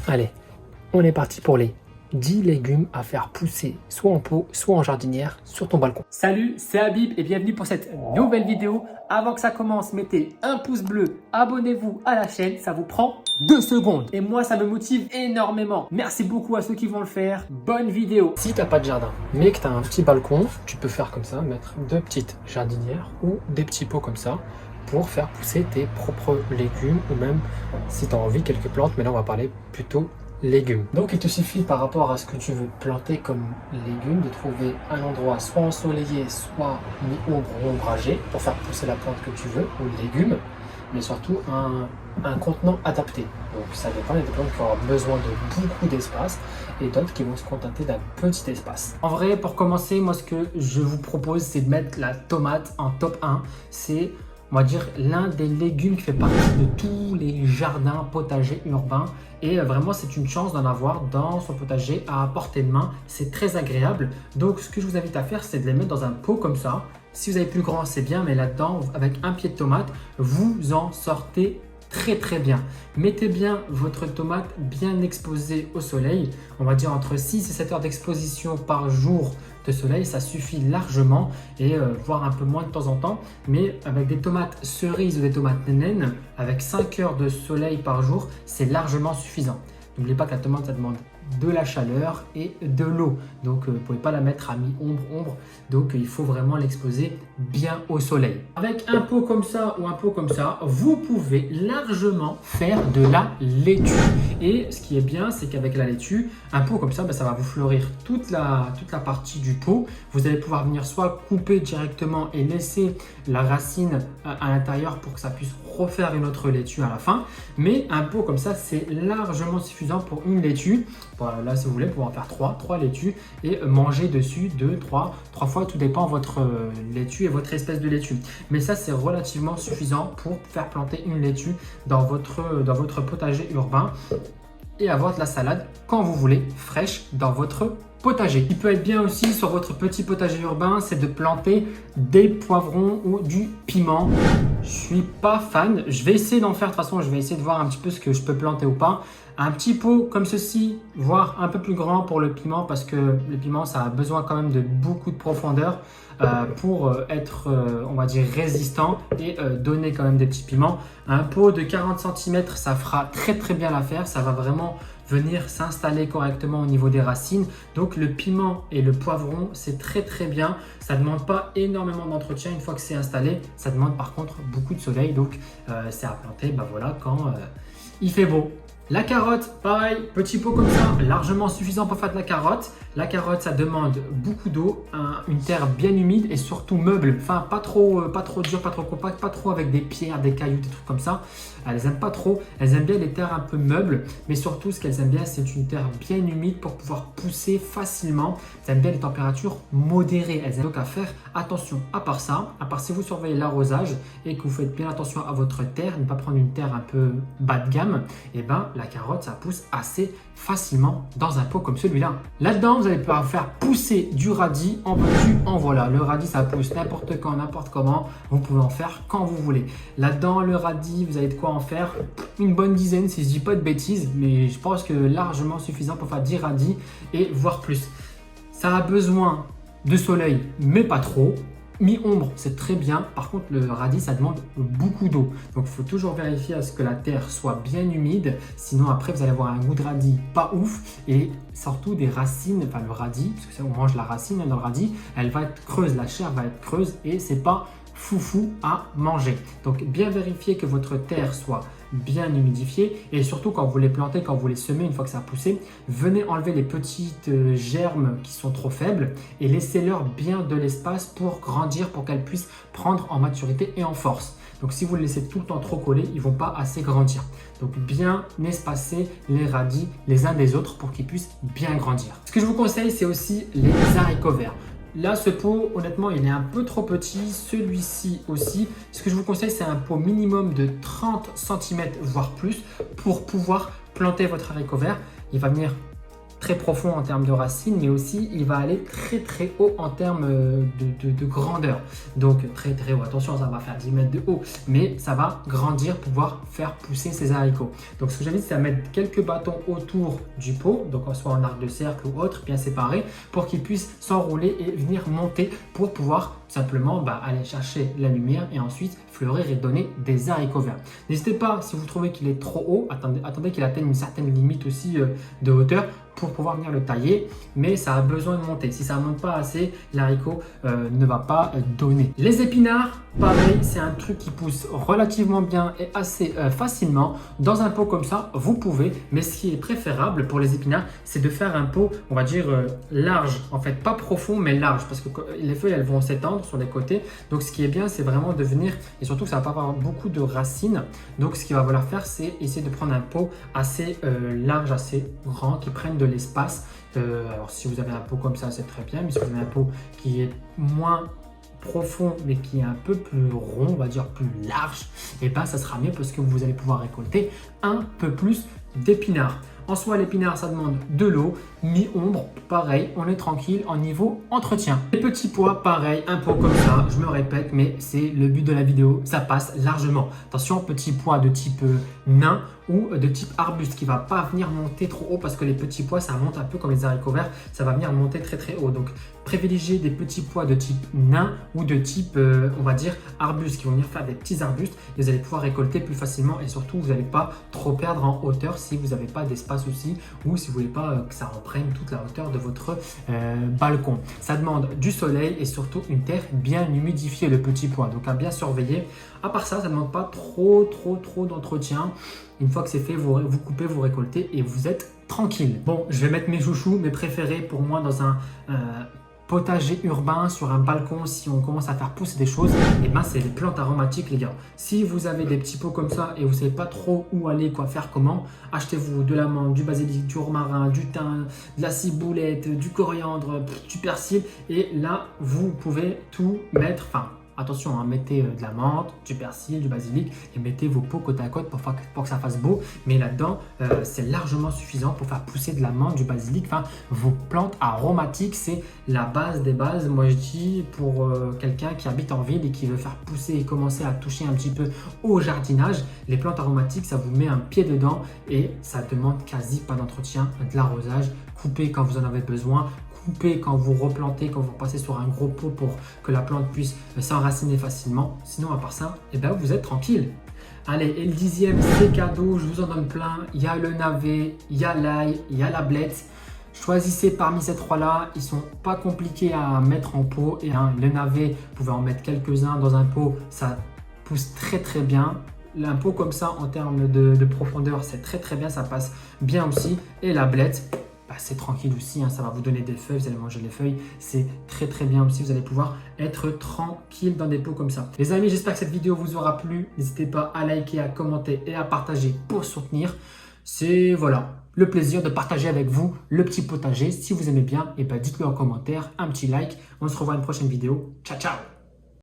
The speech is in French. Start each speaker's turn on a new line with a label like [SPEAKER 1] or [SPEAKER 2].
[SPEAKER 1] Allez, on est parti pour les 10 légumes à faire pousser soit en pot, soit en jardinière sur ton balcon.
[SPEAKER 2] Salut, c'est Habib et bienvenue pour cette nouvelle vidéo. Avant que ça commence, mettez un pouce bleu, abonnez-vous à la chaîne, ça vous prend 2 secondes. Et moi, ça me motive énormément. Merci beaucoup à ceux qui vont le faire. Bonne vidéo.
[SPEAKER 1] Si tu n'as pas de jardin, mais que tu as un petit balcon, tu peux faire comme ça, mettre 2 petites jardinières ou des petits pots comme ça pour faire pousser tes propres légumes ou même si tu as envie quelques plantes, mais là on va parler plutôt légumes. Donc il te suffit par rapport à ce que tu veux planter comme légumes de trouver un endroit soit ensoleillé, soit mi-ombre ou ombragé pour faire pousser la plante que tu veux ou le légume, mais surtout un contenant adapté. Donc ça dépend, il y a des plantes qui auront besoin de beaucoup d'espace et d'autres qui vont se contenter d'un petit espace.
[SPEAKER 2] En vrai, pour commencer, moi ce que je vous propose, c'est de mettre la tomate en top 1. C'est, on va dire, l'un des légumes qui fait partie de tous les jardins potagers urbains. Et vraiment, c'est une chance d'en avoir dans son potager à portée de main. C'est très agréable. Donc, ce que je vous invite à faire, c'est de les mettre dans un pot comme ça. Si vous avez plus grand, c'est bien, mais là-dedans, avec un pied de tomate, vous en sortez très bien. Mettez bien votre tomate bien exposée au soleil. On va dire entre 6 et 7 heures d'exposition par jour de soleil, ça suffit largement et voire un peu moins de temps en temps. Mais avec des tomates cerises ou des tomates naines, avec 5 heures de soleil par jour, c'est largement suffisant. N'oubliez pas que la tomate, ça demande de la chaleur et de l'eau. Donc, vous ne pouvez pas la mettre à mi-ombre. Donc, il faut vraiment l'exposer bien au soleil. Avec un pot comme ça ou un pot comme ça, vous pouvez largement faire de la laitue. Et ce qui est bien, c'est qu'avec la laitue, un pot comme ça, ça va vous fleurir toute la partie du pot. Vous allez pouvoir venir soit couper directement et laisser la racine à l'intérieur pour que ça puisse refaire une autre laitue à la fin. Mais un pot comme ça, c'est largement suffisant pour une laitue. Voilà, là, si vous voulez, pouvoir en faire 3 laitues et manger dessus 2, 3 fois, tout dépend de votre laitue et votre espèce de laitue. Mais ça, c'est relativement suffisant pour faire planter une laitue dans votre potager urbain et avoir de la salade quand vous voulez, fraîche dans votre potager. Ce qui peut être bien aussi sur votre petit potager urbain, c'est de planter des poivrons ou du piment. Je suis pas fan. Je vais essayer d'en faire. De toute façon, je vais essayer de voir un petit peu ce que je peux planter ou pas. Un petit pot comme ceci, voire un peu plus grand pour le piment parce que le piment, ça a besoin quand même de beaucoup de profondeur pour être, on va dire, résistant et donner quand même des petits piments. Un pot de 40 cm, ça fera très bien l'affaire. Ça va vraiment venir s'installer correctement au niveau des racines. Donc le piment et le poivron, c'est très bien. Ça ne demande pas énormément d'entretien une fois que c'est installé. Ça demande par contre beaucoup de soleil. Donc c'est à planter voilà, quand il fait beau. La carotte, pareil, petit pot comme ça, largement suffisant pour faire de la carotte. La carotte, ça demande beaucoup d'eau, une terre bien humide et surtout meuble. Enfin, pas trop dur, pas trop compact, pas trop avec des pierres, des cailloux, des trucs comme ça. Elles n'aiment pas trop. Elles aiment bien les terres un peu meubles, mais surtout, ce qu'elles aiment bien, c'est une terre bien humide pour pouvoir pousser facilement. Elles aiment bien les températures modérées. Elles aiment donc à faire attention. À part ça, si vous surveillez l'arrosage et que vous faites bien attention à votre terre, ne pas prendre une terre un peu bas de gamme, et la carotte, ça pousse assez facilement dans un pot comme celui-là. Là-dedans, vous allez pouvoir faire pousser du radis en veux-tu, en voilà. Le radis, ça pousse n'importe quand, n'importe comment. Vous pouvez en faire quand vous voulez. Là-dedans, le radis, vous avez de quoi en faire une bonne dizaine, si je dis pas de bêtises, mais je pense que largement suffisant pour faire 10 radis et voire plus. Ça a besoin de soleil, mais pas trop. Mi-ombre, c'est très bien. Par contre, le radis, ça demande beaucoup d'eau. Donc, il faut toujours vérifier à ce que la terre soit bien humide. Sinon, après, vous allez avoir un goût de radis pas ouf. Et surtout des racines, enfin le radis, parce que ça, on mange la racine dans le radis, elle va être creuse, la chair va être creuse et c'est pas foufou à manger. Donc, bien vérifier que votre terre soit bien humidifiée et surtout quand vous les plantez, quand vous les semez, une fois que ça a poussé, venez enlever les petites germes qui sont trop faibles et laissez-leur bien de l'espace pour grandir, pour qu'elles puissent prendre en maturité et en force. Donc si vous les laissez tout le temps trop collés, ils ne vont pas assez grandir. Donc bien espacer les radis les uns des autres pour qu'ils puissent bien grandir. Ce que je vous conseille, c'est aussi les haricots verts. Là, ce pot, honnêtement, il est un peu trop petit. Celui-ci aussi. Ce que je vous conseille, c'est un pot minimum de 30 cm, voire plus, pour pouvoir planter votre haricot vert. Il va venir très profond en termes de racines, mais aussi il va aller très très haut en termes de grandeur. Donc très très haut, attention, ça va faire 10 mètres de haut, mais ça va grandir pour pouvoir faire pousser ces haricots. Donc ce que j'invite, c'est à mettre quelques bâtons autour du pot, donc soit en arc de cercle ou autre, bien séparés, pour qu'ils puissent s'enrouler et venir monter pour pouvoir simplement aller chercher la lumière et ensuite fleurir et donner des haricots verts. N'hésitez pas, si vous trouvez qu'il est trop haut, attendez qu'il atteigne une certaine limite aussi de hauteur pour pouvoir venir le tailler, mais ça a besoin de monter. Si ça ne monte pas assez, l'haricot ne va pas donner. Les épinards, pareil, c'est un truc qui pousse relativement bien et assez facilement. Dans un pot comme ça, vous pouvez, mais ce qui est préférable pour les épinards, c'est de faire un pot, on va dire large, en fait, pas profond, mais large, parce que les feuilles, elles vont s'étendre sur les côtés. Donc ce qui est bien, c'est vraiment de venir, et surtout que ça va pas avoir beaucoup de racines. Donc ce qu'il va falloir faire, c'est essayer de prendre un pot assez large, assez grand, qui prenne de l'espace. Alors si vous avez un pot comme ça, c'est très bien, mais si vous avez un pot qui est moins profond mais qui est un peu plus rond, on va dire plus large, et ça sera mieux parce que vous allez pouvoir récolter un peu plus d'épinards. En soi, l'épinard, ça demande de l'eau, mi-ombre, pareil, on est tranquille en niveau entretien. Les petits pois, pareil, un pot comme ça, je me répète, mais c'est le but de la vidéo, ça passe largement. Attention, petits pois de type nain ou de type arbuste qui ne va pas venir monter trop haut parce que les petits pois, ça monte un peu comme les haricots verts, ça va venir monter très très haut. Donc, privilégiez des petits pois de type nain ou de type, on va dire, arbuste qui vont venir faire des petits arbustes et vous allez pouvoir récolter plus facilement et surtout, vous n'allez pas trop perdre en hauteur si vous n'avez pas d'espace aussi ou si vous ne voulez pas que ça reprenne toute la hauteur de votre balcon. Ça demande du soleil et surtout une terre bien humidifiée, le petit pois, donc à bien surveiller. À part ça, ça ne demande pas trop d'entretien. Une fois que c'est fait, vous coupez, vous récoltez et vous êtes tranquille. Bon, je vais mettre mes chouchous, mes préférés pour moi dans un potager urbain, sur un balcon. Si on commence à faire pousser des choses, et c'est les plantes aromatiques, les gars. Si vous avez des petits pots comme ça et vous ne savez pas trop où aller, quoi faire, comment, achetez-vous de la menthe, du basilic, du romarin, du thym, de la ciboulette, du coriandre, du persil, et là vous pouvez tout mettre. Attention, mettez de la menthe, du persil, du basilic et mettez vos pots côte à côte pour que ça fasse beau. Mais là-dedans, c'est largement suffisant pour faire pousser de la menthe, du basilic. Vos plantes aromatiques, c'est la base des bases. Moi, je dis pour quelqu'un qui habite en ville et qui veut faire pousser et commencer à toucher un petit peu au jardinage, les plantes aromatiques, ça vous met un pied dedans et ça demande quasi pas d'entretien, de l'arrosage. Coupez quand vous en avez besoin. Coupez quand vous replantez, quand vous passez sur un gros pot pour que la plante puisse s'enraciner facilement. Sinon, à part ça, vous êtes tranquille. Allez, et le 10e, c'est cadeau, je vous en donne plein. Il y a le navet, il y a l'ail, il y a la blette. Choisissez parmi ces trois-là, ils sont pas compliqués à mettre en pot. Et le navet, vous pouvez en mettre quelques-uns dans un pot, ça pousse très bien. Un pot comme ça, en termes de profondeur, c'est très bien, ça passe bien aussi. Et la blette, c'est tranquille aussi, ça va vous donner des feuilles, vous allez manger les feuilles, c'est très bien aussi, vous allez pouvoir être tranquille dans des pots comme ça. Les amis, j'espère que cette vidéo vous aura plu, n'hésitez pas à liker, à commenter et à partager pour soutenir. C'est le plaisir de partager avec vous le petit potager. Si vous aimez bien, dites-le en commentaire, un petit like. On se revoit à une prochaine vidéo. Ciao